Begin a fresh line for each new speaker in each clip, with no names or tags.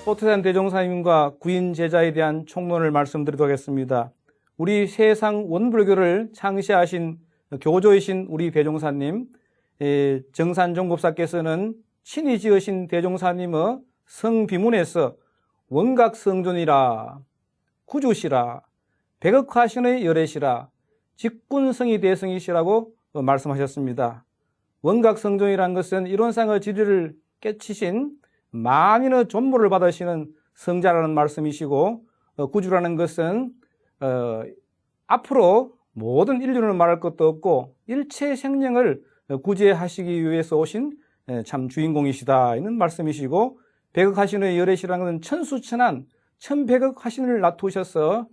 소태산 대종사님과 구인 제자에 대한 총론을 말씀드리도록 하겠습니다. 우리 세상 원불교를 창시하신 교조이신 우리 대종사님, 정산종급사께서는 친히 지으신 대종사님의 성비문에서 원각성존이라, 구주시라, 백억화신의 열애시라, 직군성이 대성이시라고 말씀하셨습니다. 원각성존이라는 것은 이론상의 지리를 깨치신 만인의 존모를 받으시는 성자라는 말씀이시고, 구주라는 것은 앞으로 모든 인류를 말할 것도 없고 일체 생명을 구제하시기 위해서 오신 참 주인공이시다 이런 말씀이시고, 백억화신의 열애시라는 것은 천수천한 천백억 화신을 낳으셔서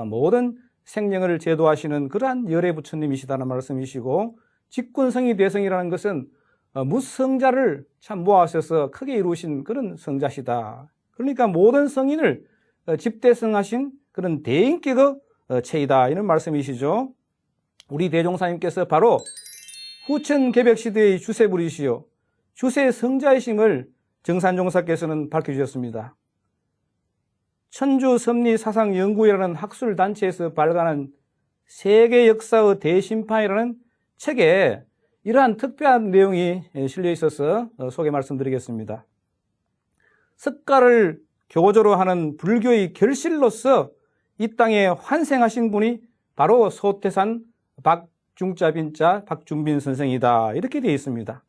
모든 생명을 제도하시는 그러한 열애 부처님이시다는 말씀이시고, 직군성이 대성이라는 것은 무성자를 참 모아셔서 크게 이루신 그런 성자시다. 그러니까 모든 성인을 집대성하신 그런 대인격의 체이다 이런 말씀이시죠. 우리 대종사님께서 바로 후천개벽시대의 주세불이시요 주세성자이심을 정산종사께서는 밝혀주셨습니다. 천주섭리사상연구회라는 학술단체에서 발간한 세계 역사의 대심판이라는 책에 이러한 특별한 내용이 실려 있어서 소개 말씀드리겠습니다. 석가를 교조로 하는 불교의 결실로서 이 땅에 환생하신 분이 바로 소태산 박중자빈자 박준빈 선생이다 이렇게 되어 있습니다.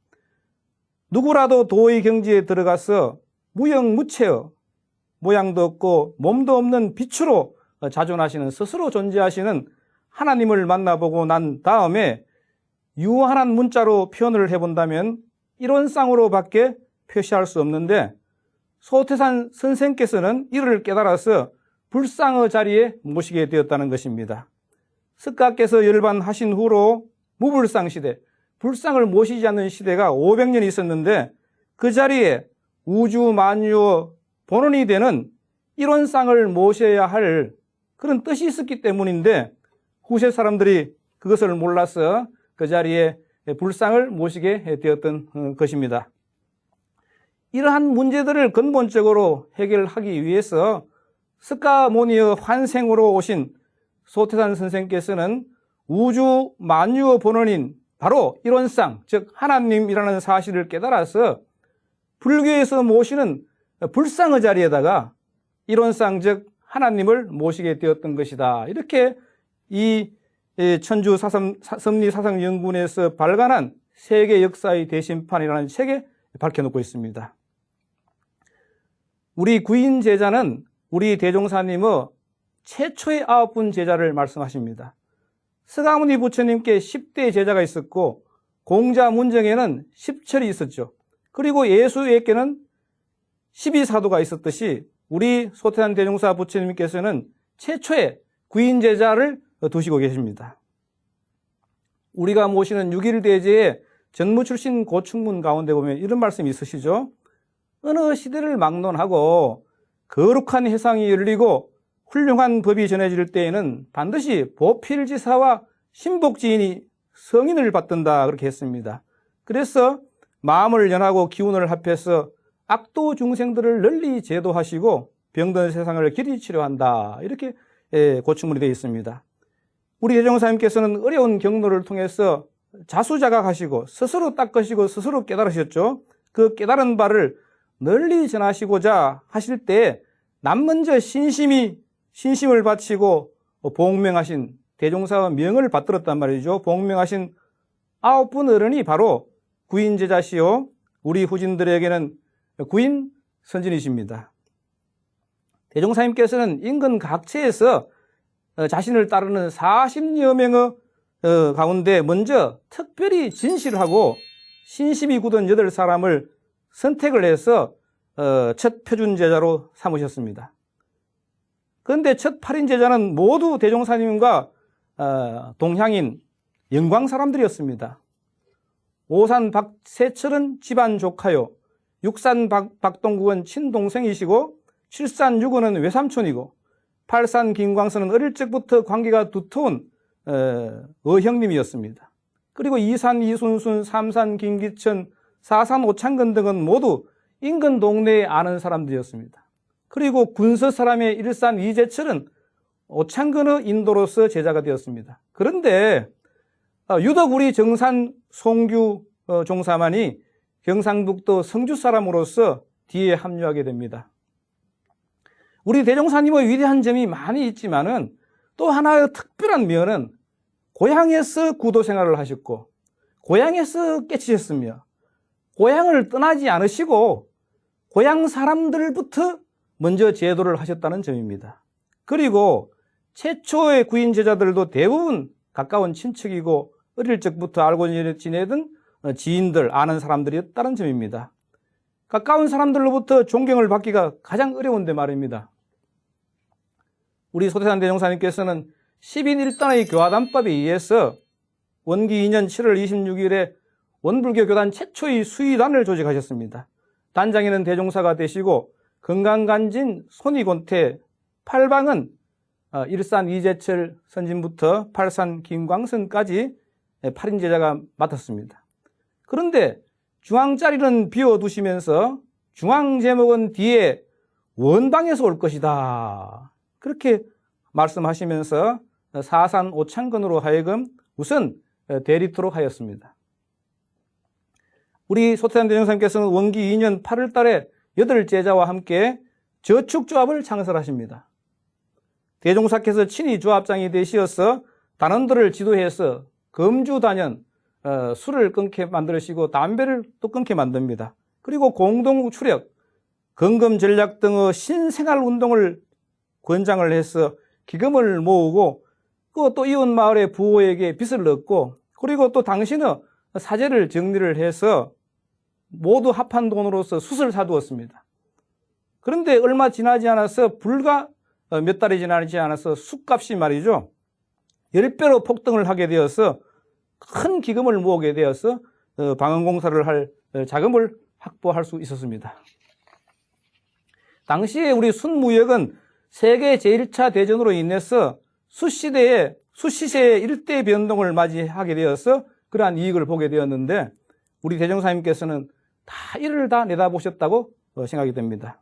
누구라도 도의 경지에 들어가서 무형무체의 모양도 없고 몸도 없는 빛으로 자존하시는 스스로 존재하시는 하나님을 만나보고 난 다음에 유한한 문자로 표현을 해본다면 이론상으로밖에 표시할 수 없는데, 소태산 선생께서는 이를 깨달아서 불상의 자리에 모시게 되었다는 것입니다. 석가께서 열반하신 후로 무불상 시대, 불상을 모시지 않는 시대가 500년이 있었는데, 그 자리에 우주 만유의 본원이 되는 이론상을 모셔야 할 그런 뜻이 있었기 때문인데, 후세 사람들이 그것을 몰라서 그 자리에 불상을 모시게 되었던 것입니다. 이러한 문제들을 근본적으로 해결하기 위해서 석가모니의 환생으로 오신 소태산 선생께서는 우주 만유의 본원인 바로 이론상, 즉 하나님이라는 사실을 깨달아서 불교에서 모시는 불상의 자리에다가 이론상, 즉 하나님을 모시게 되었던 것이다. 이렇게 이 천주섭리사상연구원에서 발간한 세계 역사의 대심판이라는 책에 밝혀놓고 있습니다. 우리 구인 제자는 우리 대종사님의 최초의 9분 제자를 말씀하십니다. 서가모니 부처님께 10대 제자가 있었고, 공자문정에는 10철이 있었죠. 그리고 예수에게는 12사도가 있었듯이 우리 소태산 대종사 부처님께서는 최초의 구인 제자를 두시고 계십니다. 우리가 모시는 6.1대제의 전무 출신 고충문 가운데 보면 이런 말씀이 있으시죠. 어느 시대를 막론하고 거룩한 해상이 열리고 훌륭한 법이 전해질 때에는 반드시 보필지사와 신복지인이 성인을 받든다 그렇게 했습니다. 그래서 마음을 연하고 기운을 합해서 악도 중생들을 널리 제도하시고 병든 세상을 길이 치료한다 이렇게 고충문이 되어 있습니다. 우리 대종사님께서는 어려운 경로를 통해서 자수자각하시고 스스로 닦으시고 스스로 깨달으셨죠. 그 깨달은 바를 널리 전하시고자 하실 때 남먼저 신심을 바치고 복명하신 대종사의 명을 받들었단 말이죠. 복명하신 9분 어른이 바로 구인 제자시요 우리 후진들에게는 구인 선진이십니다. 대종사님께서는 인근 각처에서 자신을 따르는 40여 명의 가운데 먼저 특별히 진실하고 신심이 굳은 8사람을 선택을 해서 첫 표준 제자로 삼으셨습니다. 그런데 첫 8인 제자는 모두 대종사님과 동향인 영광 사람들이었습니다. 오산 박세철은 집안 조카요, 육산 박동국은 친동생이시고, 칠산 유건은 외삼촌이고, 팔산 김광선은 어릴 적부터 관계가 두터운 어형님이었습니다. 그리고 이산 이순순, 삼산 김기천, 사산 오창근 등은 모두 인근 동네에 아는 사람들이었습니다. 그리고 군서 사람의 일산 이재철은 오창근의 인도로서 제자가 되었습니다. 그런데 유독 우리 정산 송규 종사만이 경상북도 성주 사람으로서 뒤에 합류하게 됩니다. 우리 대종사님의 위대한 점이 많이 있지만은 또 하나의 특별한 면은 고향에서 구도 생활을 하셨고 고향에서 깨치셨으며 고향을 떠나지 않으시고 고향 사람들부터 먼저 제도를 하셨다는 점입니다. 그리고 최초의 구인 제자들도 대부분 가까운 친척이고 어릴 적부터 알고 지내던 지인들, 아는 사람들이었다는 점입니다. 가까운 사람들로부터 존경을 받기가 가장 어려운데 말입니다. 우리 소태산 대종사님께서는 10인 1단의 교화단법에 의해서 원기 2년 7월 26일에 원불교 교단 최초의 수의단을 조직하셨습니다. 단장에는 대종사가 되시고 건강간진 손이곤태 8방은 일산 이재철 선진부터 팔산 김광선까지 8인 제자가 맡았습니다. 그런데 중앙자리는 비워두시면서 중앙 제목은 뒤에 원방에서 올 것이다. 그렇게 말씀하시면서 사산 오창근으로 하여금 우선 대립토록 하였습니다. 우리 소태산 대종사님께서는 원기 2년 8월 달에 8제자와 함께 저축조합을 창설하십니다. 대종사께서 친히 조합장이 되시어서 단원들을 지도해서 금주단연 술을 끊게 만드시고 담배를 또 끊게 만듭니다. 그리고 공동 추력, 건금 전략 등의 신생활 운동을 권장을 해서 기금을 모으고 또 이웃 마을의 부호에게 빚을 얻고 그리고 또 당신의 사재를 정리를 해서 모두 합한 돈으로서 숯을 사두었습니다. 그런데 얼마 지나지 않아서 불과 몇 달이 지나지 않아서 숯값이 말이죠 10배로 폭등을 하게 되어서 큰 기금을 모으게 되어서 방언공사를 할 자금을 확보할 수 있었습니다. 당시에 우리 숯무역은 세계 제1차 대전으로 인해서 숯시세의 일대 변동을 맞이하게 되어서 그러한 이익을 보게 되었는데 우리 대종사님께서는 다 이를 다 내다보셨다고 생각이 됩니다.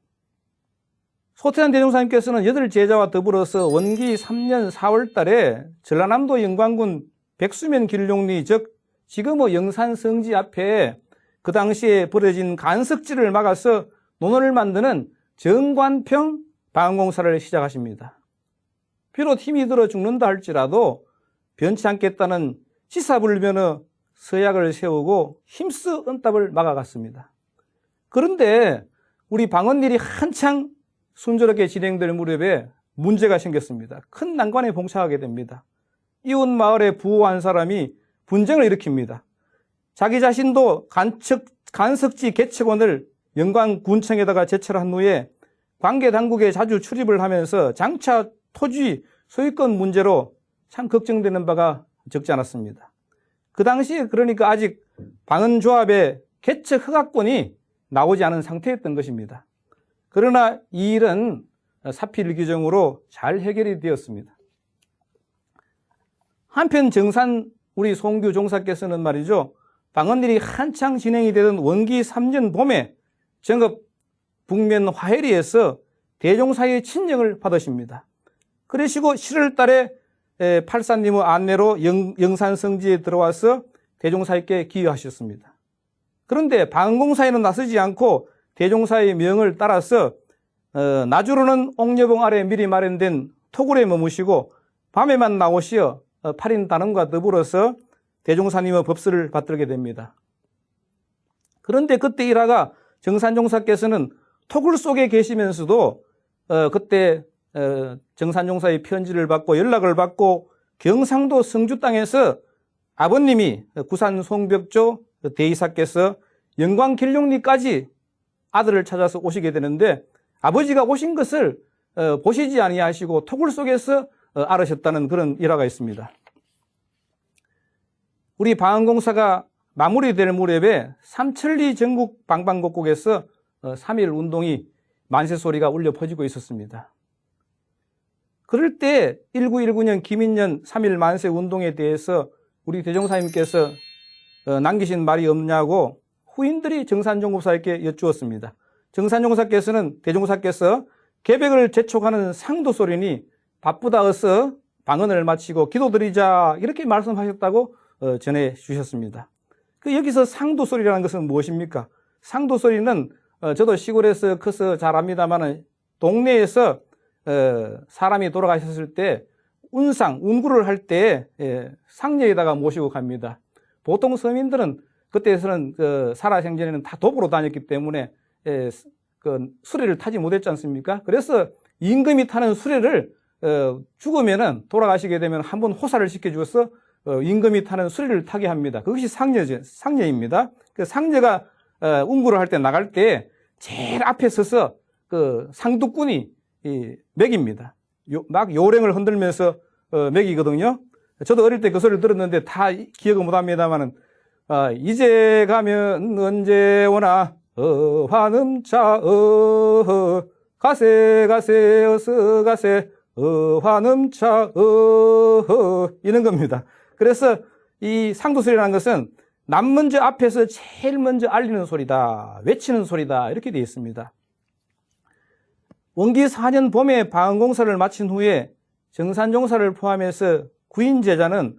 소태산 대종사님께서는 8제자와 더불어서 원기 3년 4월 달에 전라남도 영광군 백수면 길룡리 즉 지금의 영산성지 앞에 그 당시에 벌어진 간석지를 막아서 논을 만드는 정관평 방언공사를 시작하십니다. 비록 힘이 들어 죽는다 할지라도 변치 않겠다는 지사불변의 서약을 세우고 힘써 은답을 막아갔습니다. 그런데 우리 방언일이 한창 순조롭게 진행될 무렵에 문제가 생겼습니다. 큰 난관에 봉착하게 됩니다. 이웃 마을의 부호 한 사람이 분쟁을 일으킵니다. 자기 자신도 간석지 개척원을 영광군청에다가 제철한 후에 관계당국에 자주 출입을 하면서 장차 토지 소유권 문제로 참 걱정되는 바가 적지 않았습니다. 그 당시에 그러니까 아직 방언조합의 개척 허가권이 나오지 않은 상태였던 것입니다. 그러나 이 일은 사필 규정으로 잘 해결이 되었습니다. 한편 정산 우리 송규 종사께서는 말이죠. 방언일이 한창 진행이 되던 원기 3년 봄에 정읍 북면 화해리에서 대종사의 친정을 받으십니다. 그러시고 7월 달에 팔사님의 안내로 영산성지에 들어와서 대종사에게 기여하셨습니다. 그런데 방언공사에는 나서지 않고 대종사의 명을 따라서 나주로는 옥녀봉 아래 미리 마련된 토굴에 머무시고 밤에만 나오시어 8인 단원과 더불어서 대종사님의 법설을 받들게 됩니다. 그런데 그때 일화가 정산종사께서는 토굴 속에 계시면서도 그때 정산종사의 편지를 받고 연락을 받고 경상도 성주 땅에서 아버님이 구산 송벽조 대이사께서 영광길룡리까지 아들을 찾아서 오시게 되는데 아버지가 오신 것을 보시지 아니하시고 토굴 속에서 알으셨다는 그런 일화가 있습니다. 우리 방언공사가 마무리될 무렵에 삼천리 전국 방방곡곡에서 3.1 운동이 만세소리가 울려 퍼지고 있었습니다. 그럴 때 1919년 김인년 3.1 만세 운동에 대해서 우리 대종사님께서 남기신 말이 없냐고 후인들이 정산종사에게 여쭈었습니다. 정산종사께서는 대종사께서 계백을 재촉하는 상도소리니 바쁘다 어서 방언을 마치고 기도드리자 이렇게 말씀하셨다고 전해 주셨습니다. 여기서 상도소리라는 것은 무엇입니까? 상도소리는 저도 시골에서 커서 잘 압니다만 동네에서 사람이 돌아가셨을 때 운구를 할 때 상녀에다가 모시고 갑니다. 보통 서민들은 그때에서는 살아생전에는 다 도보로 다녔기 때문에 수레를 타지 못했지 않습니까? 그래서 임금이 타는 수레를 죽으면은 돌아가시게 되면 한번 호사를 시켜주어서 임금이 타는 수레를 타게 합니다. 그것이 상녀입니다. 상녀가 운구를 할 때 나갈 때 제일 앞에 서서 상두꾼이 먹입니다. 막 요랭을 흔들면서 먹이거든요. 저도 어릴 때 그 소리를 들었는데 다 기억은 못합니다만은 이제 가면 언제 오나 화음차 가세 가세 어서 가세 화음차 이런 겁니다. 그래서 이 상도소리라는 것은 남 먼저 앞에서 제일 먼저 알리는 소리다, 외치는 소리다 이렇게 되어 있습니다. 원기 4년 봄에 방언공사를 마친 후에 정산종사를 포함해서 구인 제자는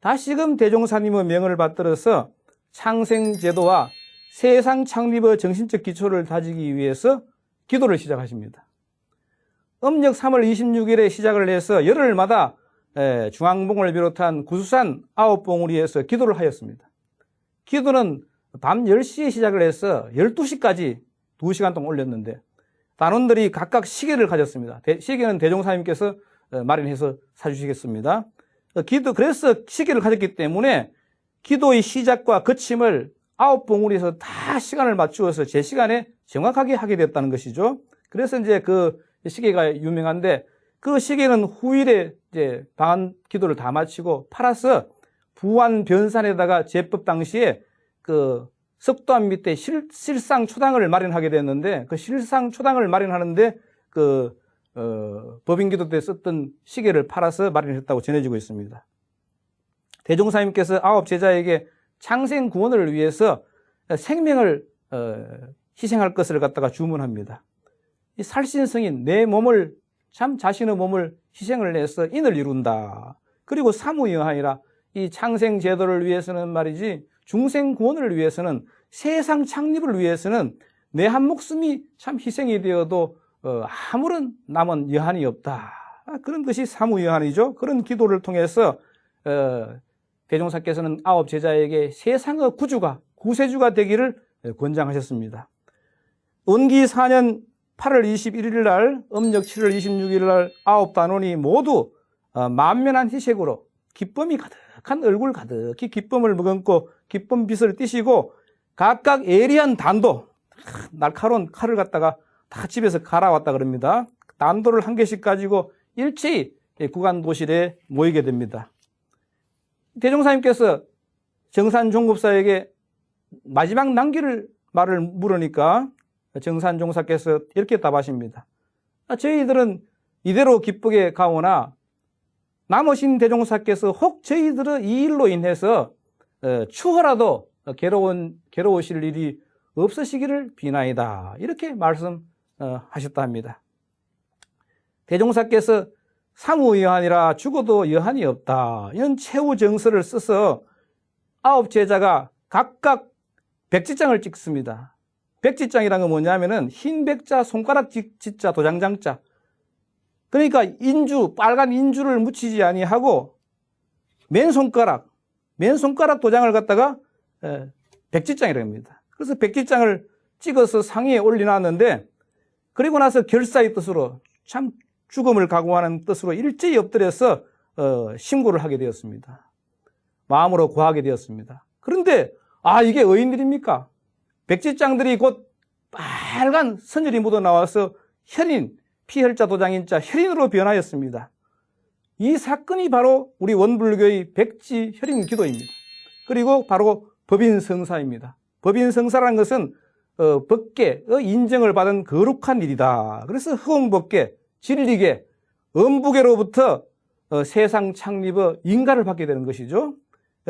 다시금 대종사님의 명을 받들어서 창생제도와 세상 창립의 정신적 기초를 다지기 위해서 기도를 시작하십니다. 음력 3월 26일에 시작을 해서 열흘마다 중앙봉을 비롯한 구수산 9봉우리에서 기도를 하였습니다. 기도는 밤 10시에 시작을 해서 12시까지 2시간 동안 올렸는데 단원들이 각각 시계를 가졌습니다. 시계는 대종사님께서 마련해서 사주시겠습니다. 그래서 시계를 가졌기 때문에 기도의 시작과 그침을 9봉우리에서 다 시간을 맞추어서 제 시간에 정확하게 하게 됐다는 것이죠. 그래서 이제 그 시계가 유명한데 그 시계는 후일에 이제 방한 기도를 다 마치고 팔아서 부안 변산에다가 제법 당시에 그 석도암 밑에 실상 초당을 마련하게 됐는데 그 실상 초당을 마련하는데 법인기도 때 썼던 시계를 팔아서 마련했다고 전해지고 있습니다. 대종사님께서 9 제자에게 창생 구원을 위해서 생명을 희생할 것을 갖다가 주문합니다. 이 살신성인 내 몸을 자신의 몸을 희생을 해서 인을 이룬다. 그리고 사무여하니라 이 창생 제도를 위해서는 말이지 중생 구원을 위해서는 세상 창립을 위해서는 내 한 목숨이 참 희생이 되어도 아무런 남은 여한이 없다. 그런 것이 사무여한이죠. 그런 기도를 통해서 대종사께서는 9 제자에게 세상의 구세주가 되기를 권장하셨습니다. 원기 4년 8월 21일 날 음력 7월 26일 날 9 단원이 모두 만면한 희색으로 기쁨이 가득한 얼굴 가득히 기쁨을 머금고 기쁨 빛을 띠시고 각각 예리한 단도 날카로운 칼을 갖다가 다 집에서 갈아왔다 그럽니다. 단도를 한 개씩 가지고 일체히 구간도실에 모이게 됩니다. 대종사님께서 정산종급사에게 마지막 남길 말을 물으니까 정산종사께서 이렇게 답하십니다. 저희들은 이대로 기쁘게 가오나 남으신 대종사께서 혹 저희들의 이 일로 인해서 추호라도 괴로우실 일이 없으시기를 비나이다. 이렇게 말씀하셨다 합니다. 대종사께서 사무여한이라 죽어도 여한이 없다. 이런 최후 정서를 써서 9 제자가 각각 백지장을 찍습니다. 백지장이란 건 뭐냐면은 흰 백자, 손가락 지자, 도장장자. 그러니까 빨간 인주를 묻히지 아니하고 맨손가락 도장을 갖다가 백지장이라고 합니다. 그래서 백지장을 찍어서 상위에 올려놨는데 그리고 나서 결사의 뜻으로 참 죽음을 각오하는 뜻으로 일제히 엎드려서 신고를 하게 되었습니다. 마음으로 고하게 되었습니다. 그런데 이게 어인들입니까? 백지장들이 곧 빨간 선율이 묻어나와서 피혈자 도장인자 혈인으로 변하였습니다. 이 사건이 바로 우리 원불교의 백지혈인 기도입니다. 그리고 바로 법인성사입니다. 법인성사라는 것은 법계의 인정을 받은 거룩한 일이다. 그래서 허공법계, 진리계, 음부계로부터 세상 창립의 인가를 받게 되는 것이죠.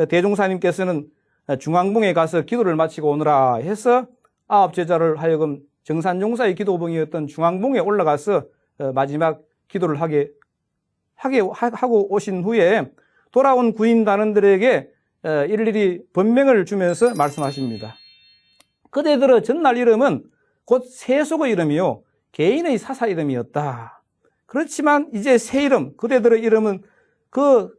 대종사님께서는 중앙봉에 가서 기도를 마치고 오느라 해서 9 제자를 하여금 정산용사의 기도봉이었던 중앙봉에 올라가서 마지막 기도를 하고 오신 후에 돌아온 구인단원들에게 일일이 법명을 주면서 말씀하십니다. 그대들의 전날 이름은 곧 세속의 이름이요 개인의 사사 이름이었다. 그렇지만 이제 새 이름, 그대들의 이름은 그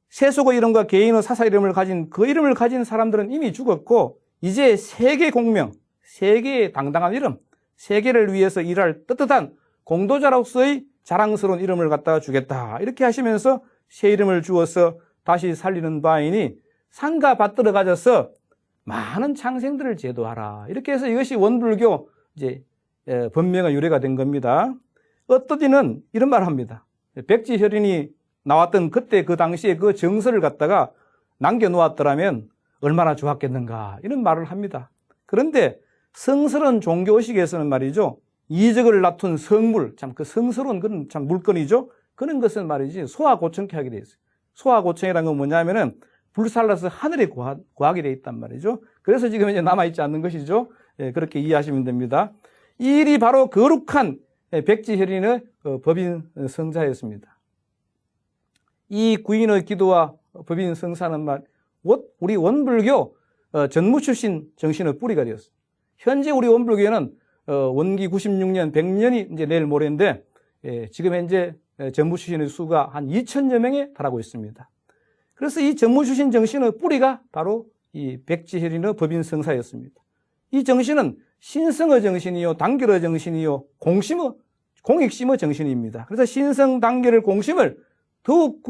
세속의 이름과 개인의 사사 이름을 가진 그 이름을 가진 사람들은 이미 죽었고 이제 세계 공명, 세계의 당당한 이름, 세계를 위해서 일할 떳떳한 공도자로서의 자랑스러운 이름을 갖다가 주겠다. 이렇게 하시면서 새 이름을 주어서 다시 살리는 바이니 상가 받들어 가져서 많은 창생들을 제도하라. 이렇게 해서 이것이 원불교 이제 법명의 유래가 된 겁니다. 어떤 이는 이런 말을 합니다. 백지혈인이 나왔던 그때 그 당시에 그 정서를 갖다가 남겨놓았더라면 얼마나 좋았겠는가 이런 말을 합니다. 그런데 성스러운 종교의식에서는 말이죠. 이적을 다툰 성물, 참 그 성스러운 그런 참 물건이죠. 그런 것은 말이지 소화고청케 하게 되어 있어요. 소화고청이라는 건 뭐냐면은 불살라서 하늘에 고하게 되어 있단 말이죠. 그래서 지금 이제 남아있지 않는 것이죠. 그렇게 이해하시면 됩니다. 이 일이 바로 거룩한 백지혈인의 법인 성자였습니다. 이 구인의 기도와 법인 성사는 우리 원불교 전무 출신 정신의 뿌리가 되었습니다. 현재 우리 원불교에는 원기 96년 100년이 이제 내일 모레인데 지금 현재 전무 출신의 수가 한 2,000여 명에 달하고 있습니다. 그래서 이 전무 출신 정신의 뿌리가 바로 이 백지혈인의 법인 성사였습니다. 이 정신은 신성의 정신이요, 단결의 정신이요, 공익심의 정신입니다. 그래서 신성, 단결의 공심을 더욱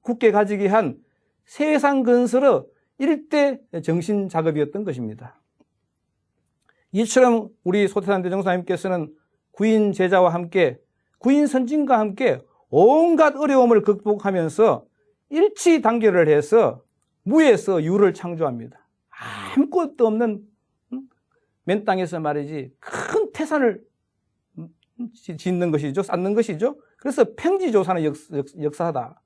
굳게 가지게 한 세상 건설의 일대 정신 작업이었던 것입니다. 이처럼 우리 소태산 대종사님께서는 구인 제자와 함께, 구인 선진과 함께 온갖 어려움을 극복하면서 일치 단결을 해서 무에서 유를 창조합니다. 아무것도 없는 맨 땅에서 말이지 큰 태산을 짓는 것이죠. 쌓는 것이죠. 그래서 평지조산의 역사다.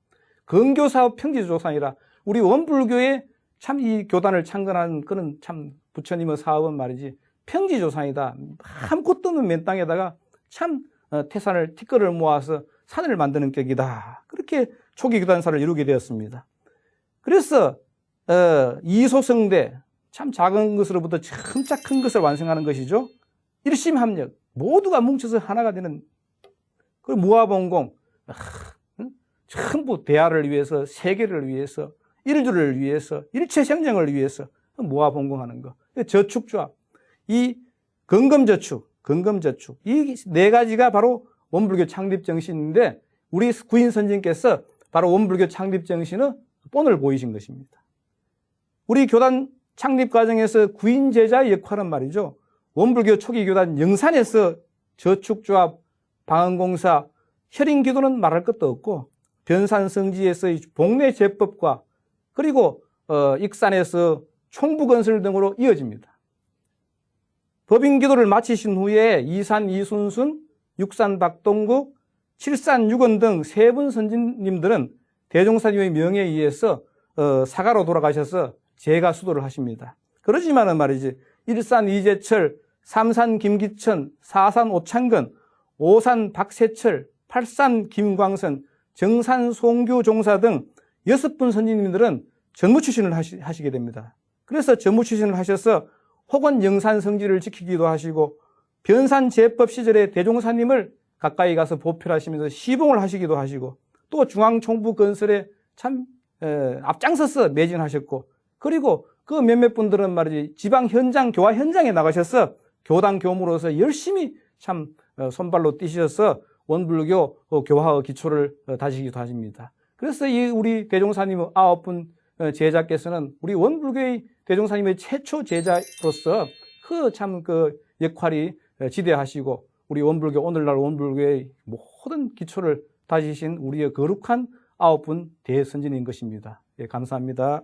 근교사업 평지조산이라 우리 원불교의 참 이 교단을 창건한 그런 참 부처님의 사업은 말이지 평지조산이다. 아무것도 없는 맨 땅에다가 참 태산을 티끌을 모아서 산을 만드는 격이다. 그렇게 초기 교단사를 이루게 되었습니다. 그래서 이소성대 참 작은 것으로부터 진짜 큰 것을 완성하는 것이죠. 일심합력 모두가 뭉쳐서 하나가 되는 그 무아봉공 전부 대화를 위해서 세계를 위해서 인류를 위해서 일체 생명을 위해서 무아봉공하는 거. 저축조합 이 건검저축 이 네 가지가 바로 원불교 창립 정신인데 우리 구인 선진께서 바로 원불교 창립 정신의 본을 보이신 것입니다. 우리 교단 창립 과정에서 구인 제자의 역할은 말이죠. 원불교 초기 교단 영산에서 저축조합, 방언공사, 혈인기도는 말할 것도 없고 변산성지에서의 복례 제법과 그리고 익산에서 총부건설 등으로 이어집니다. 법인기도를 마치신 후에 이산 이순순, 육산 박동국, 칠산 육원 등 세 분 선진님들은 대종사님의 명에 의해서 사가로 돌아가셔서 제가 수도를 하십니다. 그러지만은 말이지 일산 이재철, 삼산 김기천, 사산 오창근, 오산 박세철, 팔산 김광선, 정산 송규 종사 등 6분 선진님들은 전무 출신을 하시게 됩니다. 그래서 전무 출신을 하셔서 혹은 영산 성지를 지키기도 하시고 변산 제법 시절에 대종사님을 가까이 가서 보필하시면서 시봉을 하시기도 하시고 또 중앙총부 건설에 참 앞장서서 매진하셨고 그리고 그 몇몇 분들은 말이지 지방 현장, 교화 현장에 나가셔서 교당 교무로서 열심히 참 손발로 뛰셔서 원불교 교화의 기초를 다지기도 하십니다. 그래서 이 우리 대종사님 9분 제자께서는 우리 원불교의 대종사님의 최초 제자로서 그 참 그 역할이 지대하시고 우리 원불교 오늘날 원불교의 모든 기초를 다지신 우리의 거룩한 9분 대선진인 것입니다. 예, 감사합니다.